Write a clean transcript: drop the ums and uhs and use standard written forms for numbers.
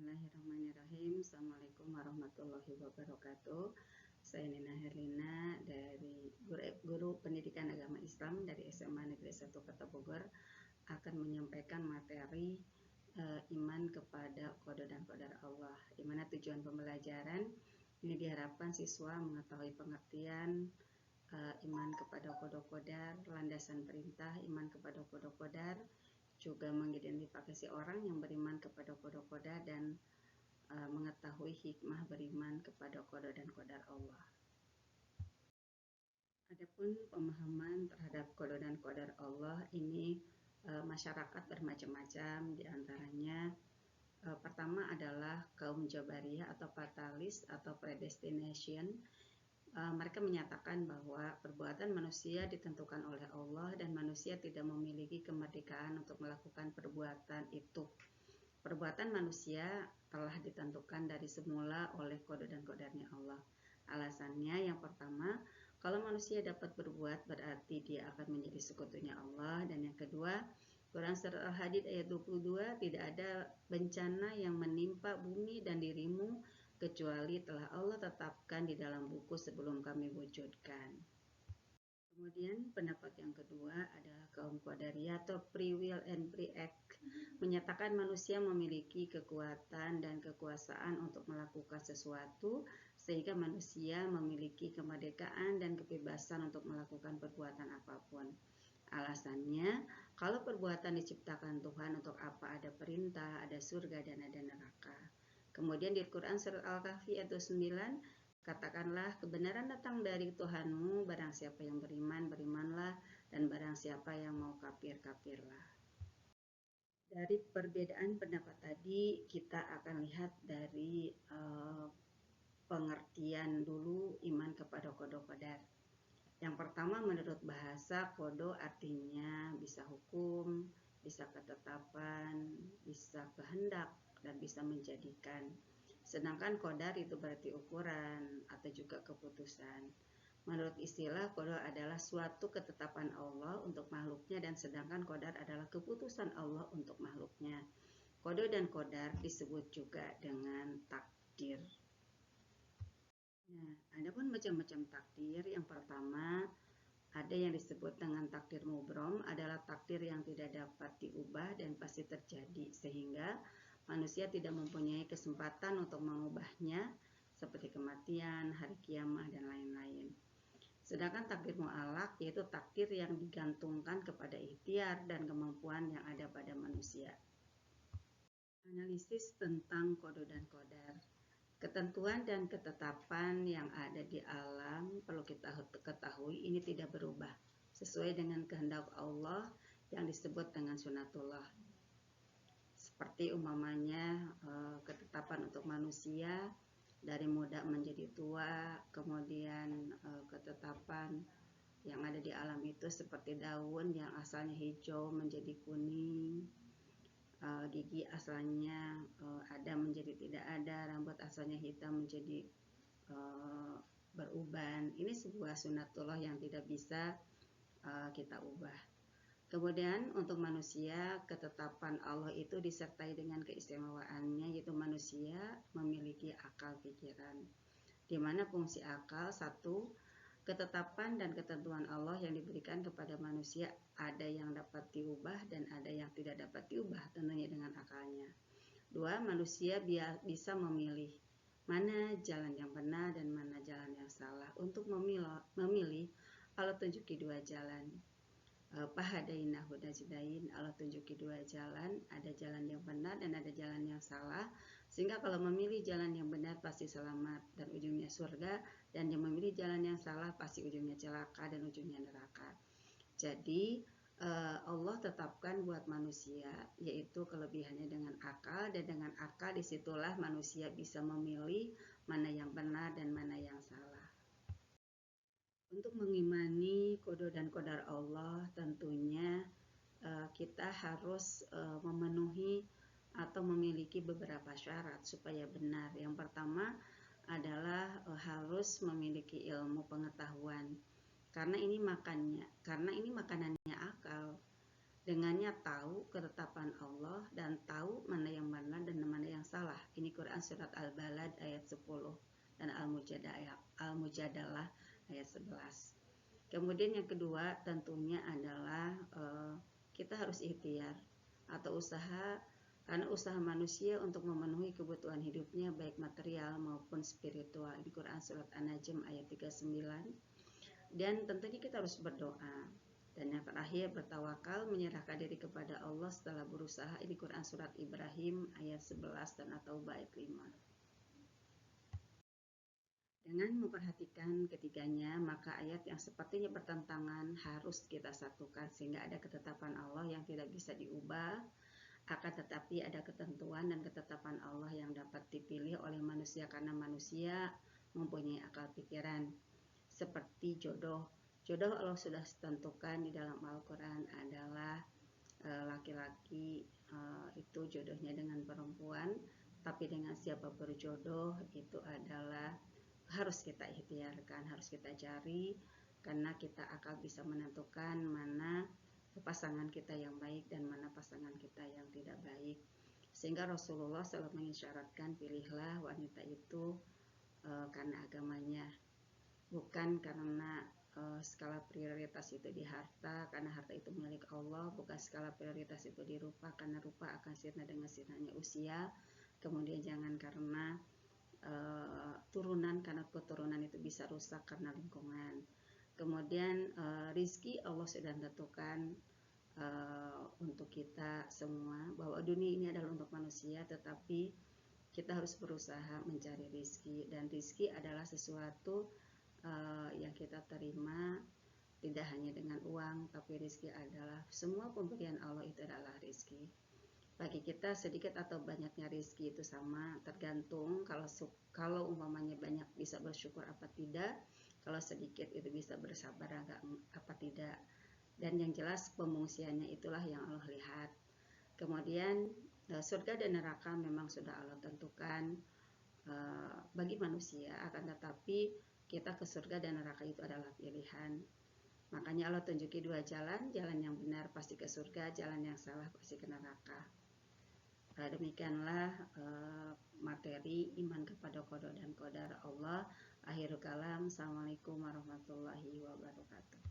Bismillahirrahmanirrahim. Assalamualaikum warahmatullahi wabarakatuh. Saya Nina Herlina dari Guru Pendidikan Agama Islam dari SMA Negeri 1 Kota Bogor akan menyampaikan materi iman kepada qada dan qadar Allah, di mana tujuan pembelajaran ini diharapkan siswa mengetahui pengertian iman kepada qada qadar, landasan perintah iman kepada qada qadar, juga mengidentifikasi orang yang beriman kepada qada qadar dan mengetahui hikmah beriman kepada qada dan qadar Allah. Adapun pemahaman terhadap qada dan qadar Allah ini masyarakat bermacam-macam, diantaranya pertama adalah kaum Jabariyah atau fatalis atau predestination. Mereka menyatakan bahwa perbuatan manusia ditentukan oleh Allah dan manusia tidak memiliki kemerdekaan untuk melakukan perbuatan itu. Perbuatan manusia telah ditentukan dari semula oleh qada dan qadarnya Allah. Alasannya yang pertama, kalau manusia dapat berbuat berarti dia akan menjadi sekutunya Allah, dan yang kedua, Quran Surah Al-Hadid ayat 22, tidak ada bencana yang menimpa bumi dan dirimu kecuali telah Allah tetapkan di dalam buku sebelum kami wujudkan. Kemudian pendapat yang kedua adalah kaum Qadariyah atau Free Will and Free Act, menyatakan manusia memiliki kekuatan dan kekuasaan untuk melakukan sesuatu sehingga manusia memiliki kemerdekaan dan kebebasan untuk melakukan perbuatan apapun. Alasannya, kalau perbuatan diciptakan Tuhan, untuk apa ada perintah, ada surga dan ada neraka. Kemudian di Quran Surat Al-Kahfi ayat 9, katakanlah kebenaran datang dari Tuhanmu, barang siapa yang beriman, berimanlah, dan barang siapa yang mau kafir, kafirlah. Dari perbedaan pendapat tadi, kita akan lihat dari pengertian dulu iman kepada qada qadar. Yang pertama, menurut bahasa, qada artinya bisa hukum, bisa ketetapan, bisa kehendak, dan bisa menjadikan. Sedangkan qadar itu berarti ukuran atau juga keputusan. Menurut istilah, qada adalah suatu ketetapan Allah untuk makhluknya, dan sedangkan qadar adalah keputusan Allah untuk makhluknya. Qada dan qadar disebut juga dengan takdir. Nah, ada pun macam-macam takdir. Yang pertama, ada yang disebut dengan takdir mubrom, adalah takdir yang tidak dapat diubah dan pasti terjadi, sehingga manusia tidak mempunyai kesempatan untuk mengubahnya, seperti kematian, hari kiamat, dan lain-lain. Sedangkan takdir mu'alaq yaitu takdir yang digantungkan kepada ikhtiar dan kemampuan yang ada pada manusia. Analisis tentang qada dan qadar. Ketentuan dan ketetapan yang ada di alam perlu kita ketahui ini tidak berubah sesuai dengan kehendak Allah yang disebut dengan sunatullah. Seperti umpamanya ketetapan untuk manusia dari muda menjadi tua, kemudian ketetapan yang ada di alam itu seperti daun yang asalnya hijau menjadi kuning, gigi asalnya ada menjadi tidak ada, rambut asalnya hitam menjadi beruban. Ini sebuah sunatullah yang tidak bisa kita ubah. Kemudian untuk manusia, ketetapan Allah itu disertai dengan keistimewaannya, yaitu manusia memiliki akal pikiran, di mana fungsi akal satu, ketetapan dan ketentuan Allah yang diberikan kepada manusia ada yang dapat diubah dan ada yang tidak dapat diubah, tentunya dengan akalnya. Dua, manusia bisa memilih mana jalan yang benar dan mana jalan yang salah. Untuk memilih Allah tunjuki dua jalan. Fahadainahu najdain, Allah tunjuki dua jalan, ada jalan yang benar dan ada jalan yang salah, sehingga kalau memilih jalan yang benar pasti selamat dan ujungnya surga, dan yang memilih jalan yang salah pasti ujungnya celaka dan ujungnya neraka. Jadi Allah tetapkan buat manusia, yaitu kelebihannya dengan akal, dan dengan akal disitulah manusia bisa memilih mana yang benar dan mana yang salah. Untuk mengimani qada dan qadar Allah, tentunya kita harus memenuhi atau memiliki beberapa syarat supaya benar. Yang pertama adalah harus memiliki ilmu pengetahuan, karena ini makanannya akal. Dengannya tahu ketetapan Allah dan tahu mana yang benar dan mana yang salah. Ini Quran surat Al-Balad ayat 10 dan Al-Mujadalah ayat 11. Kemudian yang kedua tentunya adalah kita harus ikhtiar atau usaha, karena usaha manusia untuk memenuhi kebutuhan hidupnya baik material maupun spiritual di Quran surat An-Najm ayat 39. Dan tentunya kita harus berdoa. Dan yang terakhir bertawakal, menyerahkan diri kepada Allah setelah berusaha di Quran surat Ibrahim ayat 11 dan At-Taubah ayat 5. Dengan memperhatikan ketiganya, maka ayat yang sepertinya bertentangan harus kita satukan sehingga ada ketetapan Allah yang tidak bisa diubah. Akan tetapi ada ketentuan dan ketetapan Allah yang dapat dipilih oleh manusia karena manusia mempunyai akal pikiran. Seperti jodoh. Jodoh Allah sudah tentukan di dalam Al-Quran adalah laki-laki itu jodohnya dengan perempuan, tapi dengan siapa berjodoh itu adalah harus kita ikhtiarkan, harus kita cari, karena kita akan bisa menentukan mana pasangan kita yang baik dan mana pasangan kita yang tidak baik. Sehingga Rasulullah selalu mengisyaratkan, pilihlah wanita itu karena agamanya, bukan karena skala prioritas itu di harta, karena harta itu milik Allah, bukan skala prioritas itu di rupa, karena rupa akan sirna dengan sirnanya usia. Kemudian jangan karena turunan, karena keturunan itu bisa rusak karena lingkungan. Kemudian rizki Allah sudah tentukan untuk kita semua, bahwa dunia ini adalah untuk manusia, tetapi kita harus berusaha mencari rizki, dan rizki adalah sesuatu yang kita terima tidak hanya dengan uang, tapi rizki adalah semua pemberian Allah itu adalah rizki. Bagi kita sedikit atau banyaknya rizki itu sama, tergantung kalau umpamanya banyak bisa bersyukur apa tidak, kalau sedikit itu bisa bersabar apa tidak. Dan yang jelas pemungsiannya itulah yang Allah lihat. Kemudian surga dan neraka memang sudah Allah tentukan bagi manusia, akan tetapi kita ke surga dan neraka itu adalah pilihan. Makanya Allah tunjuki dua jalan, jalan yang benar pasti ke surga, jalan yang salah pasti ke neraka. Demikianlah materi iman kepada qada dan qadar Allah. Akhirul kalam, assalamualaikum warahmatullahi wabarakatuh.